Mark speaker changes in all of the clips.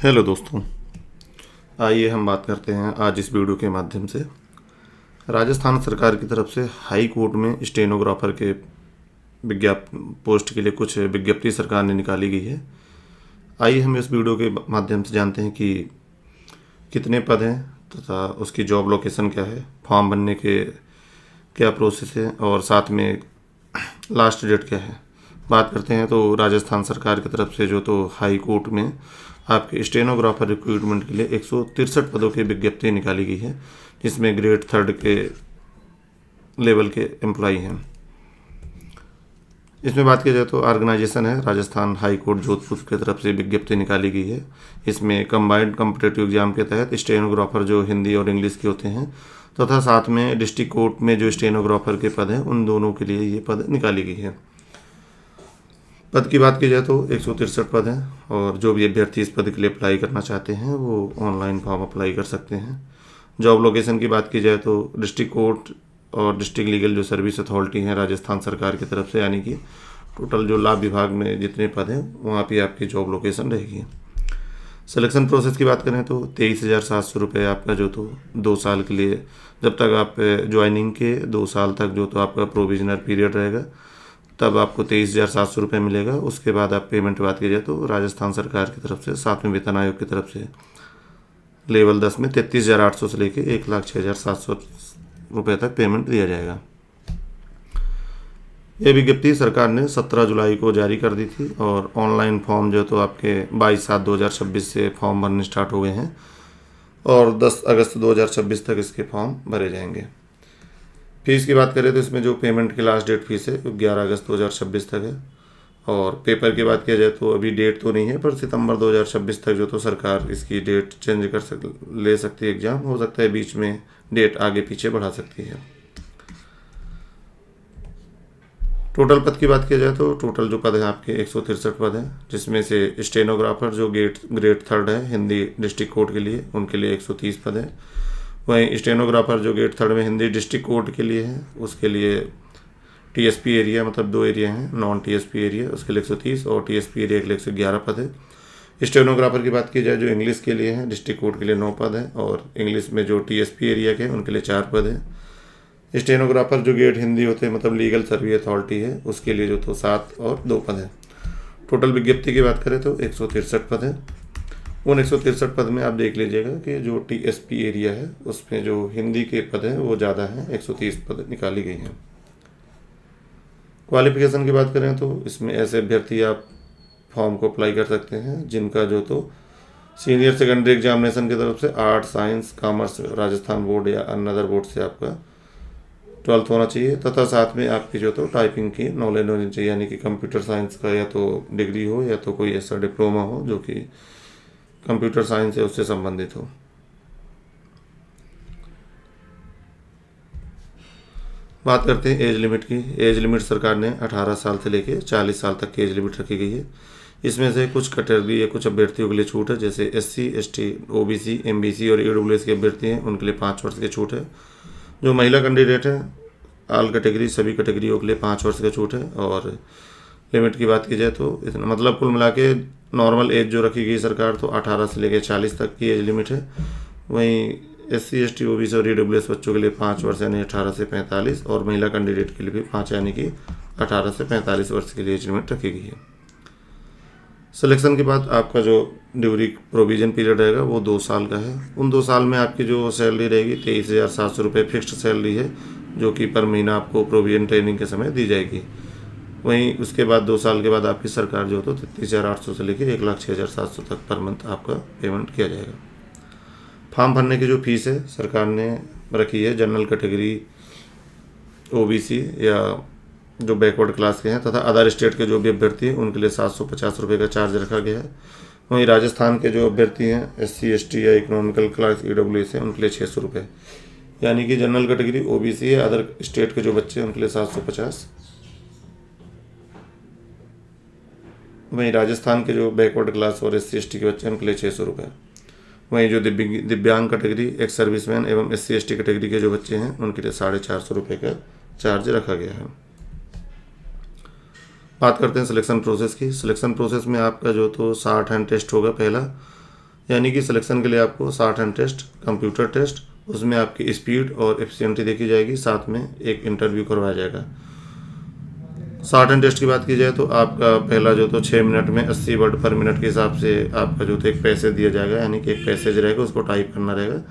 Speaker 1: Hello दोस्तों, आइए हम बात करते हैं आज इस वीडियो के माध्यम से राजस्थान सरकार की तरफ से हाई कोर्ट में स्टेनोग्राफर के पोस्ट के लिए कुछ विज्ञप्ति सरकार ने निकाली गई है। आइए हम इस वीडियो के माध्यम से जानते हैं कि कितने पद हैं तथा उसकी जॉब लोकेशन क्या है, फॉर्म भरने के क्या प्रोसेस है और साथ में लास्ट डेट क्या है। बात करते हैं तो राजस्थान सरकार की तरफ से हाई कोर्ट में आपके स्टेनोग्राफर रिक्रूटमेंट के लिए 163 पदों की विज्ञप्ति निकाली गई है, जिसमें ग्रेड 3 के लेवल के एम्प्लॉई हैं। इसमें बात की जाए तो ऑर्गेनाइजेशन है राजस्थान हाई कोर्ट जोधपुर की तरफ से विज्ञप्ति निकाली गई है। इसमें कंबाइंड कॉम्पिटिटिव एग्जाम के तहत स्टेनोग्राफर जो हिंदी और इंग्लिश के होते हैं तथा साथ में डिस्ट्रिक्ट कोर्ट में जो स्टेनोग्राफर के पद हैं उन दोनों के लिए ये पद निकाली गई है। पद की बात की जाए तो 163 पद हैं और जो भी अभ्यर्थी इस पद के लिए अप्लाई करना चाहते हैं वो ऑनलाइन फॉर्म अप्लाई कर सकते हैं। जॉब लोकेशन की बात की जाए तो डिस्ट्रिक्ट कोर्ट और डिस्ट्रिक्ट लीगल जो सर्विस अथॉरिटी है राजस्थान सरकार की तरफ से, यानी कि टोटल जो लाभ विभाग में जितने पद हैं वहाँ पे आपकी जॉब लोकेशन रहेगी। सिलेक्शन प्रोसेस की बात करें तो 23,700 रुपये आपका 2 साल के लिए, जब तक आप ज्वाइनिंग के 2 साल तक आपका प्रोविजनल पीरियड रहेगा तब आपको 23,700 रुपये मिलेगा। उसके बाद आप पेमेंट बात की जाए तो राजस्थान सरकार की तरफ से 7वें वेतन आयोग की तरफ से लेवल 10 में 33,800 से लेकर 1,06,700 रुपये तक पेमेंट दिया जाएगा। ये विज्ञप्ति सरकार ने 17 जुलाई को जारी कर दी थी और ऑनलाइन फॉर्म आपके 22/7/2026 से फॉर्म भरने स्टार्ट हो गए हैं और 10 अगस्त 2026 तक इसके फॉर्म भरे जाएंगे। फीस की बात करें तो इसमें जो पेमेंट की लास्ट डेट फीस है 11 अगस्त 2026 तक है। और पेपर की बात किया जाए तो अभी डेट तो नहीं है, पर सितंबर 2026 तक सरकार इसकी डेट चेंज ले सकती है। एग्ज़ाम हो सकता है बीच में डेट आगे पीछे बढ़ा सकती है। टोटल पद की बात किया जाए तो टोटल जो पद हैं आपके 163 पद हैं, जिसमें से स्टेनोग्राफर जो ग्रेड 3 है हिंदी डिस्ट्रिक्ट कोर्ट के लिए, उनके लिए 130 पद हैं। वहीं स्टेनोग्राफर जो ग्रेड 3 में हिंदी डिस्ट्रिक्ट कोर्ट के लिए है उसके लिए टीएसपी एरिया, मतलब 2 एरिया हैं, नॉन टीएसपी एरिया, उसके लिए 130 और टीएसपी एरिया के लिए 111 पद है। स्टेनोग्राफर की बात की जाए जो इंग्लिश के लिए है डिस्ट्रिक्ट कोर्ट के लिए 9 पद है और इंग्लिश में जो टीएसपी एरिया के उनके लिए 4 पद है। स्टेनोग्राफर जो ग्रेड हिंदी होते हैं, मतलब लीगल सर्विस अथॉरिटी है, उसके लिए 7 और 2 पद है। टोटल विज्ञप्ति की बात करें तो 163 पद है। उन 163 पद में आप देख लीजिएगा कि जो टीएसपी एरिया है उसमें जो हिंदी के पद हैं वो ज़्यादा हैं, 130 पद निकाली गई हैं। क्वालिफिकेशन की बात करें तो इसमें ऐसे अभ्यर्थी आप फॉर्म को अप्लाई कर सकते हैं जिनका सीनियर सेकेंडरी एग्जामिनेशन की तरफ से art, science, commerce, Rajasthan board या अनदर बोर्ड से आपका 12th होना चाहिए तथा साथ में आपकी टाइपिंग की नॉलेज होनी चाहिए, यानी कि कंप्यूटर साइंस का या तो डिग्री हो या तो कोई ऐसा डिप्लोमा हो जो कि कंप्यूटर साइंस है उससे संबंधित हो। बात करते हैं एज लिमिट की। एज लिमिट सरकार ने 18 साल से लेकर 40 साल तक की एज लिमिट रखी गई है। इसमें से कुछ कैटेगरी या कुछ अभ्यर्थियों के लिए छूट है, जैसे SC, ST, OBC, MBC और EWS के अभ्यर्थी हैं उनके लिए 5 वर्ष की छूट है। जो महिला कैंडिडेट है ऑल कैटेगरी, सभी कैटेगरियों के लिए 5 वर्ष का छूट है। और लिमिट की बात की जाए तो इतना, मतलब कुल मिला के नॉर्मल एज जो रखी गई सरकार तो 18 से लेकर 40 तक की एज लिमिट है। वहीं SC, ST, OBC और EWS बच्चों के लिए 5 वर्ष यानी 18 से 45 और महिला कैंडिडेट के लिए भी 5 यानी कि 18 से 45 वर्ष के लिए एज लिमिट रखी गई है। सिलेक्शन के बाद आपका जो ड्यूरी प्रोविजन पीरियड रहेगा वो 2 साल का है। उन 2 साल में आपकी जो सैलरी रहेगी 23,700 रुपये फिक्स्ड सैलरी है, जो कि पर महीना आपको प्रोविजन ट्रेनिंग के समय दी जाएगी। वहीं उसके बाद 2 साल के बाद आपकी सरकार 33,800 से लेकर 1,06,700 तक पर मंथ आपका पेमेंट किया जाएगा। फॉर्म भरने की जो फीस है सरकार ने रखी है जनरल कैटेगरी, OBC या जो बैकवर्ड क्लास के हैं तथा अदर स्टेट के जो भी अभ्यर्थी हैं उनके लिए 750 रुपये का चार्ज रखा गया है। वहीं राजस्थान के जो अभ्यर्थी हैं SC, ST या इकोनॉमिकल क्लास EWS हैं उनके लिए 600 रुपये, यानी कि जनरल कैटेगरी, OBC या अदर स्टेट के जो बच्चे हैं उनके लिए 750। वहीं राजस्थान के जो बैकवर्ड क्लास और SC, ST के बच्चे हैं उनके लिए 600 रुपये। वहीं जो दिव्यांग कैटेगरी, एक्स सर्विसमैन एवं SC, ST कैटेगरी के जो बच्चे हैं उनके लिए 450 रुपये का चार्ज रखा गया है। बात करते हैं सिलेक्शन प्रोसेस की। सिलेक्शन प्रोसेस में आपका 60 हैंड टेस्ट होगा पहला, यानी कि सिलेक्शन के लिए आपको shorthand test, computer test, उसमें आपकी स्पीड और एफिशिएंसी देखी जाएगी, साथ में एक इंटरव्यू करवाया जाएगा। शॉर्ट हैंड टेस्ट की बात की जाए तो आपका पहला जो तो 6 मिनट में 80 वर्ड पर मिनट के हिसाब से आपका जो तो एक पैसेज दिया जाएगा, यानी कि एक पैसेज रहेगा, उसको टाइप करना रहेगा।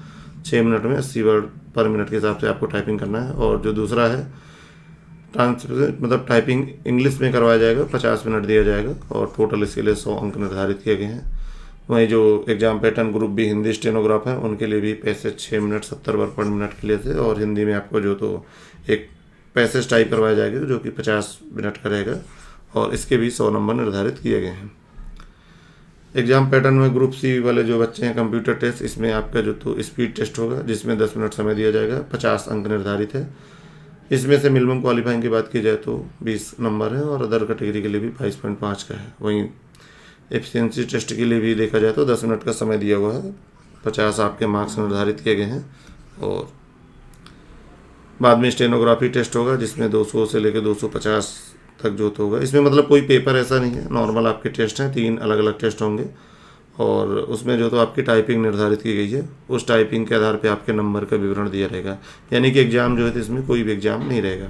Speaker 1: 6 मिनट में 80 वर्ड पर मिनट के हिसाब से आपको टाइपिंग करना है। और जो दूसरा है मतलब टाइपिंग इंग्लिश में करवाया जाएगा, 50 मिनट दिया जाएगा और टोटल इसके लिए 100 अंक निर्धारित किए गए हैं। वहीं जो exam pattern group B Hindi stenograph है, उनके लिए भी passage 6 minute 70 word per minute के लिए थे, और हिंदी में आपको जो तो एक पैसेज टाइप करवाया जाएगा जो कि 50 मिनट का रहेगा, और इसके भी 100 नंबर निर्धारित किए गए हैं। एग्जाम पैटर्न में ग्रुप सी वाले जो बच्चे हैं, कंप्यूटर टेस्ट, इसमें आपका जो तो स्पीड टेस्ट होगा, जिसमें 10 मिनट समय दिया जाएगा, 50 अंक निर्धारित है। इसमें से मिनिमम क्वालिफाइंग की बात की जाए तो 20 नंबर है, और अदर कैटेगरी के लिए भी 22.5 का है। वहीं एफिशिएंसी टेस्ट के लिए भी देखा जाए तो 10 मिनट का समय दिया हुआ है, 50 आपके मार्क्स निर्धारित किए गए हैं। और बाद में स्टेनोग्राफी टेस्ट होगा, जिसमें 200 से लेकर 250 तक जो तो होगा। इसमें मतलब कोई पेपर ऐसा नहीं है, नॉर्मल आपके टेस्ट हैं, 3 अलग अलग टेस्ट होंगे, और उसमें जो तो आपकी टाइपिंग निर्धारित की गई है, उस टाइपिंग के आधार पे आपके नंबर का विवरण दिया रहेगा। यानी कि एग्ज़ाम जो है इसमें कोई भी एग्ज़ाम नहीं रहेगा।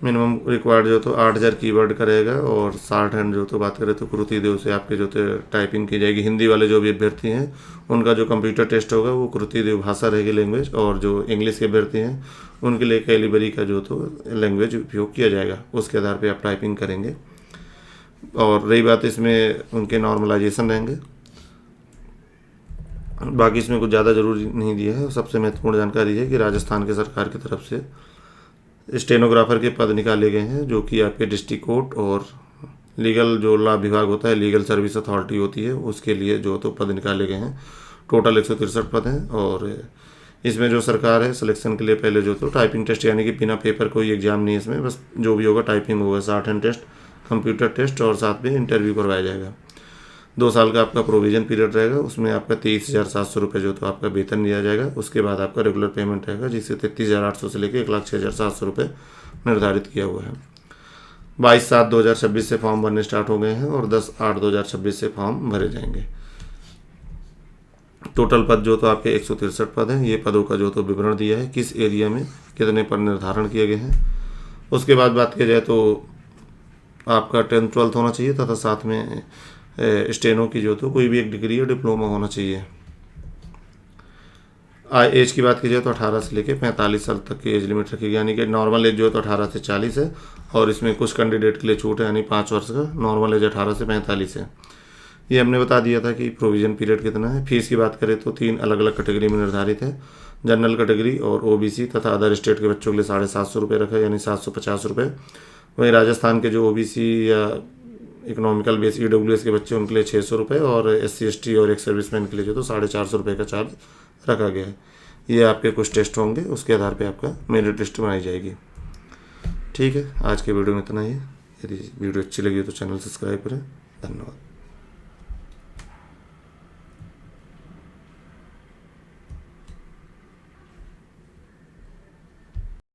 Speaker 1: मिनिमम रिक्वायर्ड जो तो 8000 कीवर्ड का रहेगा, और शॉर्ट हैंड जो तो बात करें तो कृति देव से आपके जो तो टाइपिंग की जाएगी। हिंदी वाले जो भी अभ्यर्थी हैं, उनका जो कंप्यूटर टेस्ट होगा वो कृति देव भाषा रहेगी लैंग्वेज, और जो इंग्लिश के अभ्यर्थी हैं उनके लिए कैलिबरी का जो तो लैंग्वेज उपयोग किया जाएगा, उसके आधार पर आप टाइपिंग करेंगे। और रही बात इसमें उनके नॉर्मलाइजेशन रहेंगे, बाकी इसमें कुछ ज़्यादा जरूरी नहीं दिया है। सबसे महत्वपूर्ण जानकारी है कि राजस्थान के सरकार की तरफ से स्टेनोग्राफर के पद निकाले गए हैं, जो कि आपके डिस्ट्रिक्ट कोर्ट और लीगल जो लॉ विभाग होता है, लीगल सर्विस अथॉरिटी होती है, उसके लिए जो तो पद निकाले गए हैं। टोटल 163 पद हैं, और इसमें जो सरकार है सिलेक्शन के लिए पहले जो तो टाइपिंग टेस्ट, यानी कि बिना पेपर कोई एग्जाम नहीं है इसमें, बस जो भी होगा टाइपिंग होगा, shorthand test, computer test, और साथ में इंटरव्यू करवाया जाएगा। 2 साल का आपका प्रोविजन पीरियड रहेगा, उसमें आपका 23,700 रुपये जो तो आपका वेतन दिया जाएगा। उसके बाद आपका रेगुलर पेमेंट रहेगा, जिससे 33,800 से लेकर 1,06,700 रुपये निर्धारित किया हुआ है। 22/7/2026 से फॉर्म भरने स्टार्ट हो गए हैं, और 10/8/2026 से फॉर्म भरे जाएंगे। टोटल पद जो तो आपके 163 पद हैं। ये पदों का जो तो विवरण दिया है, किस एरिया में कितने पद निर्धारण किए गए हैं। उसके बाद बात की जाए तो आपका 10th 12th होना चाहिए, तथा साथ में स्टेनो की जो तो कोई भी एक डिग्री या डिप्लोमा होना चाहिए। एज की बात की जाए तो 18 से लेकर 45 साल तक की एज लिमिट रखी गई, यानी कि नॉर्मल एज जो है तो 18 से 40 है, और इसमें कुछ कैंडिडेट के लिए छूट है, यानी 5 वर्ष का। नॉर्मल एज 18 से 45 है। ये हमने बता दिया था कि प्रोविजन पीरियड कितना है। फीस की बात करें तो 3 अलग अलग कैटेगरी में निर्धारित है, जनरल कैटेगरी और ओबीसी तथा अदर स्टेट के बच्चों के लिए 750 रुपये रखा है, यानी 750 रुपये। वहीं राजस्थान के जो ओबीसी या इकोनॉमिकल बेस ईडब्ल्यूएस के बच्चे, उनके लिए 600 रुपये, और SC ST और एक सर्विसमैन के लिए जो तो 450 रुपये का चार्ज रखा गया है। ये आपके कुछ टेस्ट होंगे, उसके आधार पे आपका मेरिट लिस्ट बनाई जाएगी। ठीक है, आज के वीडियो में इतना ही है। यदि वीडियो अच्छी लगी तो चैनल सब्सक्राइब करें। धन्यवाद।